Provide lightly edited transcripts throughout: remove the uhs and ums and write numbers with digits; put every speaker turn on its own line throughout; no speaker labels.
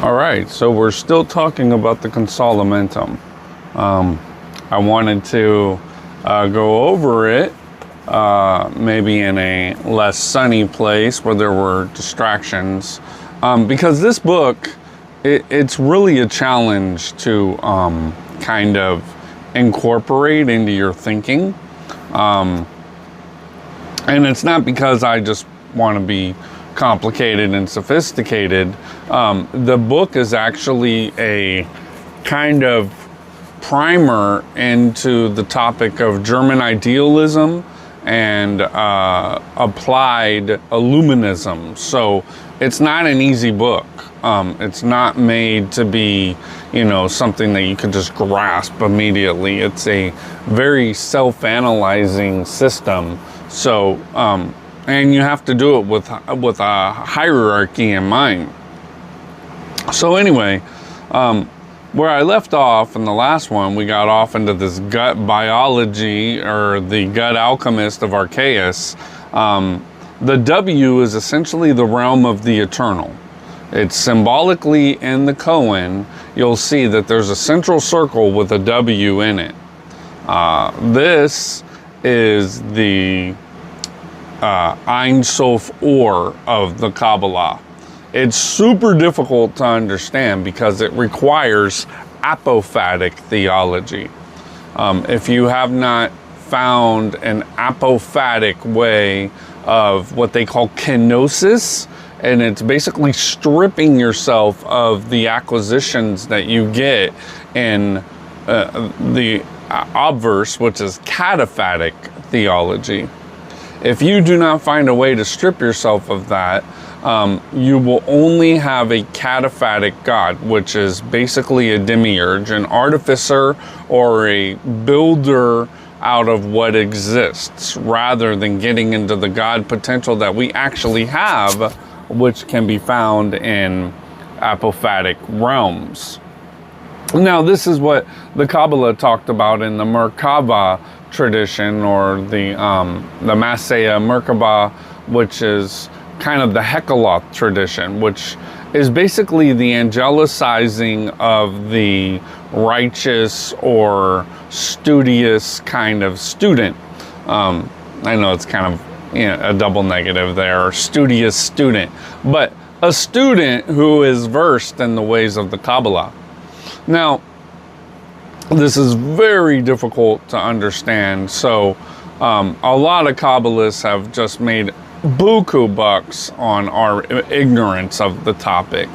All right, so we're still talking about the Consolamentum. I wanted to go over it maybe in a less sunny place where there were distractions, because this book, it's really a challenge to kind of incorporate into your thinking. And it's not because I just want to be complicated and sophisticated. The book is actually a kind of primer into the topic of German idealism and applied Illuminism. So it's not an easy book. It's not made to be, something that you could just grasp immediately. It's a very self-analyzing system. So, and you have to do it with a hierarchy in mind. So anyway, where I left off in the last one, we got off into this gut biology, or the gut alchemist of Arceus. The W is essentially the realm of the eternal. It's symbolically in the koan. You'll see that there's a central circle with a W in it. This is the Ein Sof Or of the Kabbalah. It's super difficult to understand because it requires apophatic theology. If you have not found an apophatic way of what they call kenosis, and it's basically stripping yourself of the acquisitions that you get in the obverse, which is cataphatic theology. If you do not find a way to strip yourself of that, you will only have a cataphatic God, which is basically a demiurge, an artificer or a builder out of what exists, rather than getting into the God potential that we actually have, which can be found in apophatic realms. Now, this is what the Kabbalah talked about in the Merkabah tradition, or the Masaya Merkabah, which is kind of the Hekaloth tradition, which is basically the angelicizing of the righteous or studious kind of student. I know it's kind of a double negative there, studious student, but a student who is versed in the ways of the Kabbalah. Now, this is very difficult to understand, so a lot of Kabbalists have just made buku bucks on our ignorance of the topic.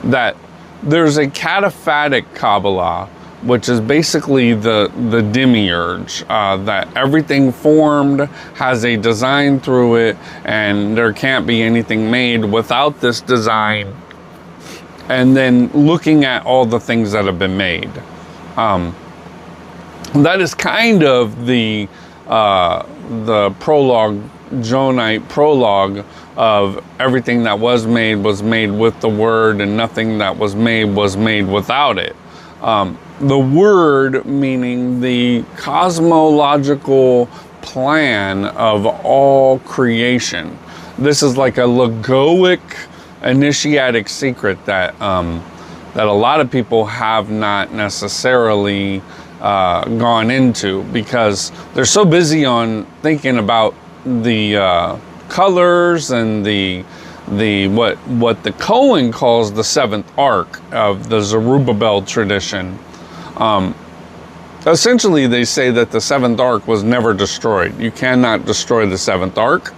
That there's a cataphatic Kabbalah, which is basically the demiurge, that everything formed has a design through it, and there can't be anything made without this design. And then looking at all the things that have been made. That is kind of the prologue, Jonite prologue, of everything that was made with the word, and nothing that was made without it. The word meaning the cosmological plan of all creation. This is like a logoic initiatic secret that a lot of people have not necessarily gone into, because they're so busy on thinking about the colors and the what the Kohen calls the seventh ark of the Zerubbabel tradition. Essentially, they say that the seventh ark was never destroyed. You cannot destroy the seventh arch.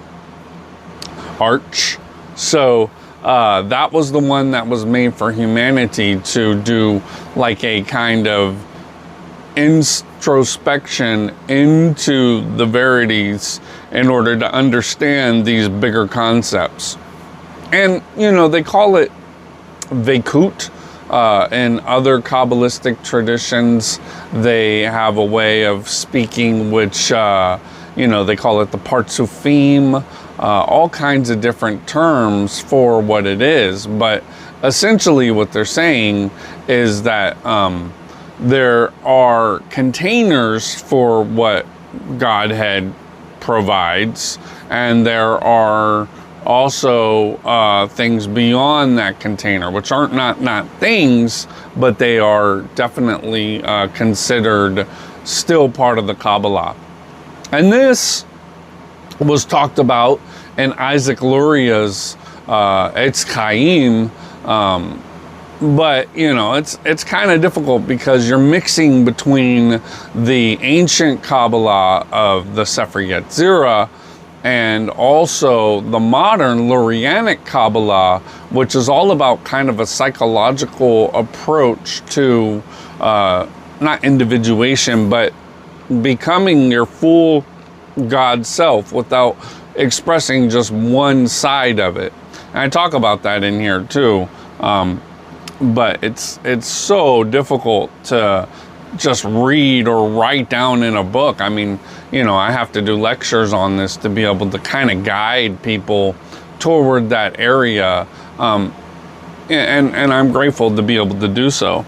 So that was the one that was made for humanity to do like a kind of introspection into the verities in order to understand these bigger concepts. And, they call it Veikut. In other Kabbalistic traditions, they have a way of speaking which, they call it the Partsufim, all kinds of different terms for what it is. But essentially what they're saying is that there are containers for what Godhead provides, and there are also things beyond that container, which aren't not things, but they are definitely considered still part of the Kabbalah. And this was talked about in Isaac Luria's Etz Chaim, but you know, it's kind of difficult because you're mixing between the ancient Kabbalah of the Sefer Yetzirah and also the modern Lurianic Kabbalah, which is all about kind of a psychological approach to not individuation, but becoming your full God self without expressing just one side of it. And I talk about that in here too. But it's so difficult to just read or write down in a book. I mean, you know, I have to do lectures on this to be able to kind of guide people toward that area. And I'm grateful to be able to do so.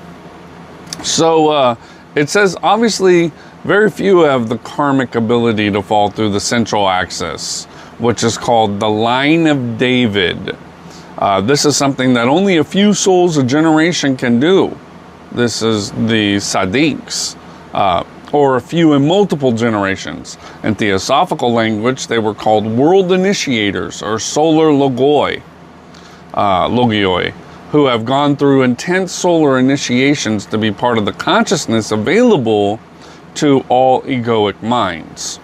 So it says, obviously, very few have the karmic ability to fall through the central axis, which is called the line of David. This is something that only a few souls a generation can do. This is the Tzaddiks, or a few in multiple generations. In Theosophical language, they were called world initiators, or solar logioi, who have gone through intense solar initiations to be part of the consciousness available to all egoic minds.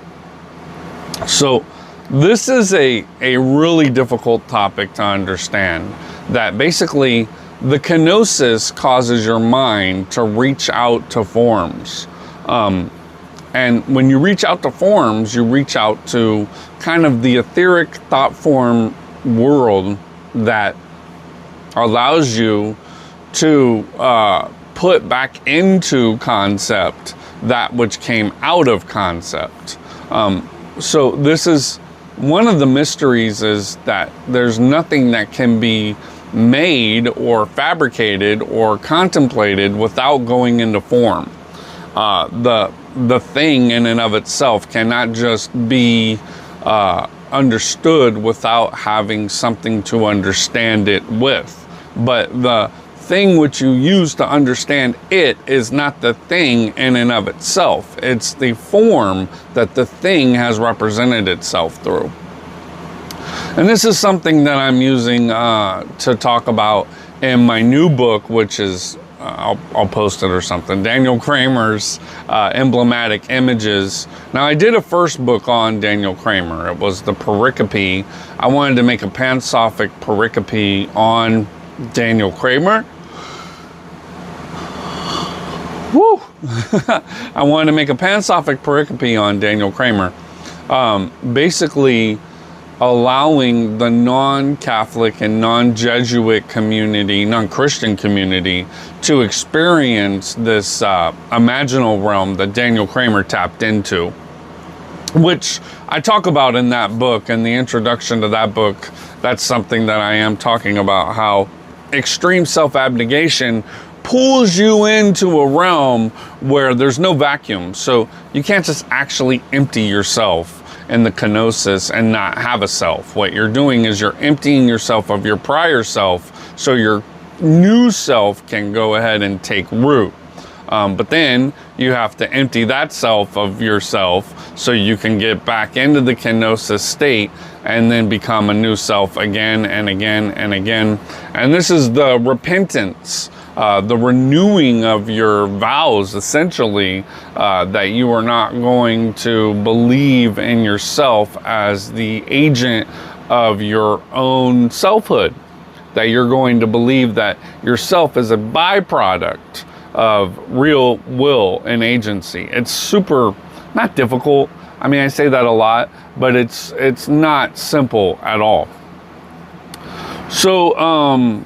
So this is a really difficult topic to understand, that basically the kenosis causes your mind to reach out to forms. And when you reach out to forms, you reach out to kind of the etheric thought form world that allows you to put back into concept that which came out of concept. So this is one of the mysteries, is that there's nothing that can be made or fabricated or contemplated without going into form. The thing in and of itself cannot just be understood without having something to understand it with. But the thing which you use to understand it is not the thing in and of itself. It's the form that the thing has represented itself through. And this is something that I'm using to talk about in my new book, which is, I'll post it or something, Daniel Kramer's Emblematic Images. Now, I did a first book on Daniel Kramer. It was the pericope. I wanted to make a Pansophic pericope on Daniel Kramer. Woo! I wanted to make a Pansophic pericope on Daniel Kramer. Basically allowing the non-Catholic and non-Jesuit community, non-Christian community, to experience this imaginal realm that Daniel Kramer tapped into, which I talk about in that book. In the introduction to that book, that's something that I am talking about, how extreme self-abnegation pulls you into a realm where there's no vacuum. So you can't just actually empty yourself in the kenosis and not have a self. What you're doing is you're emptying yourself of your prior self so your new self can go ahead and take root. But then you have to empty that self of yourself so you can get back into the kenosis state and then become a new self again and again and again. And this is the repentance, the renewing of your vows, essentially, that you are not going to believe in yourself as the agent of your own selfhood, that you're going to believe that yourself is a byproduct of real will and agency. It's super, not difficult. I mean, I say that a lot, but it's not simple at all. So,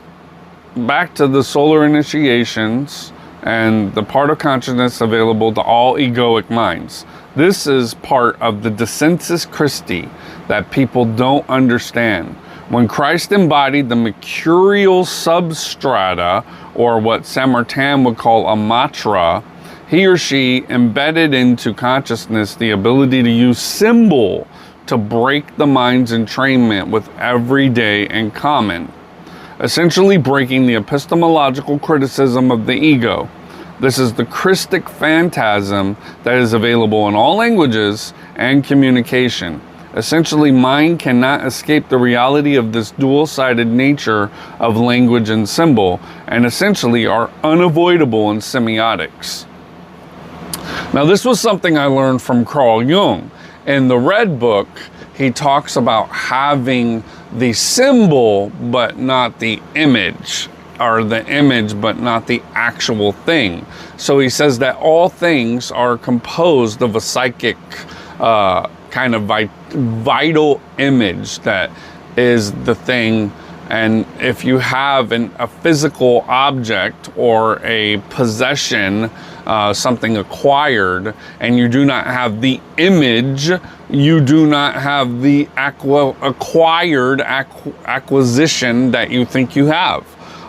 back to the solar initiations and the part of consciousness available to all egoic minds. This is part of the Descensus Christi that people don't understand. When Christ embodied the mercurial substrata, or what Saint-Martin would call a matra, he or she embedded into consciousness the ability to use symbol to break the mind's entrainment with everyday and common, essentially breaking the epistemological criticism of the ego. This is the Christic phantasm that is available in all languages and communication. Essentially, mind cannot escape the reality of this dual-sided nature of language and symbol, and essentially are unavoidable in semiotics. Now, this was something I learned from Carl Jung. In the Red Book, he talks about having the symbol but not the image, or the image but not the actual thing. So he says that all things are composed of a psychic kind of vital image that is the thing. And if you have a physical object or a possession, something acquired, and you do not have the image, you do not have the acquired acquisition that you think you have.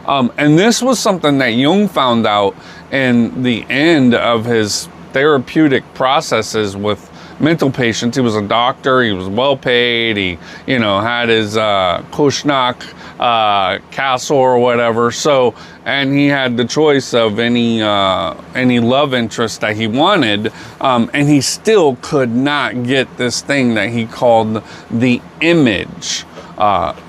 And this was something that Jung found out in the end of his therapeutic processes with mental patients. He was a doctor, he was well paid, he, had his Kushnak castle or whatever. So, and he had the choice of any love interest that he wanted, and he still could not get this thing that he called the image.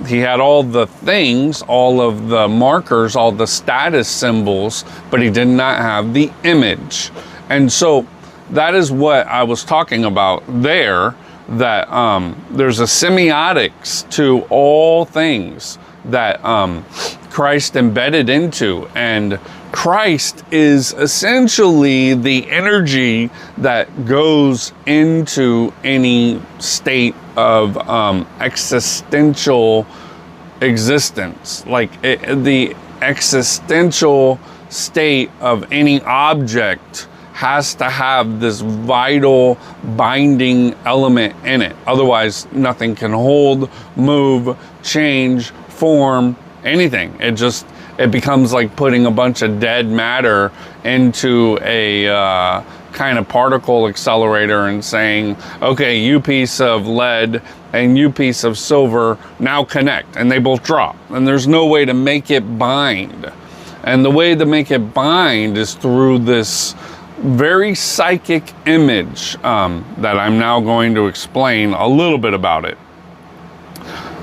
He had all the things, all of the markers, all the status symbols, but he did not have the image. And so that is what I was talking about there, that there's a semiotics to all things that Christ embedded into. And Christ is essentially the energy that goes into any state of existential existence. Like the existential state of any object has to have this vital binding element in it. Otherwise, nothing can hold, move, change, form, anything. It becomes like putting a bunch of dead matter into a kind of particle accelerator and saying, okay, you piece of lead and you piece of silver, now connect, and they both drop. And there's no way to make it bind. And the way to make it bind is through this very psychic image that I'm now going to explain a little bit about it.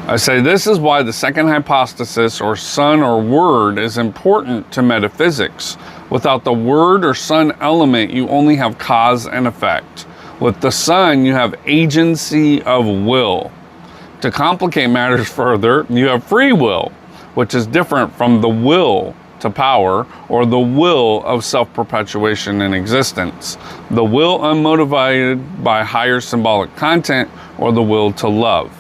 I say this is why the second hypostasis, or son or word, is important to metaphysics. Without the word or son element, you only have cause and effect. With the son, you have agency of will. To complicate matters further, you have free will, which is different from the will to power, or the will of self-perpetuation in existence, the will unmotivated by higher symbolic content, or the will to love.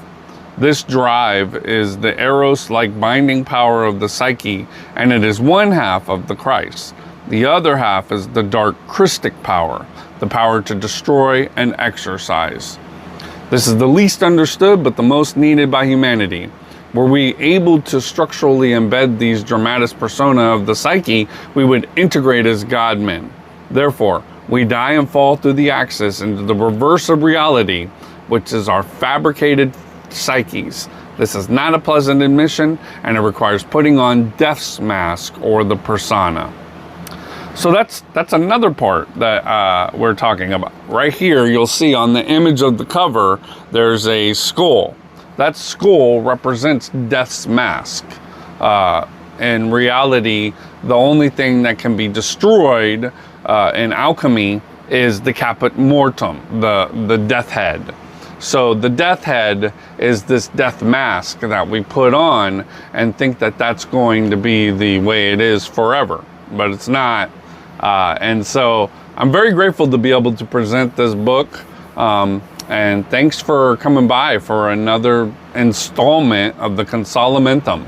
This drive is the eros-like binding power of the psyche, and it is one half of the Christ. The other half is the dark Christic power, the power to destroy and exercise. This is the least understood but the most needed by humanity. Were we able to structurally embed these dramatis persona of the psyche, we would integrate as God-men. Therefore, we die and fall through the axis into the reverse of reality, which is our fabricated psyches. This is not a pleasant admission, and it requires putting on death's mask, or the persona. So that's another part that we're talking about. Right here, you'll see on the image of the cover, there's a skull. That skull represents death's mask. In reality, the only thing that can be destroyed in alchemy is the caput mortuum, the death head. So the death head is this death mask that we put on and think that that's going to be the way it is forever, but it's not. And so I'm very grateful to be able to present this book. And thanks for coming by for another installment of the Consolamentum.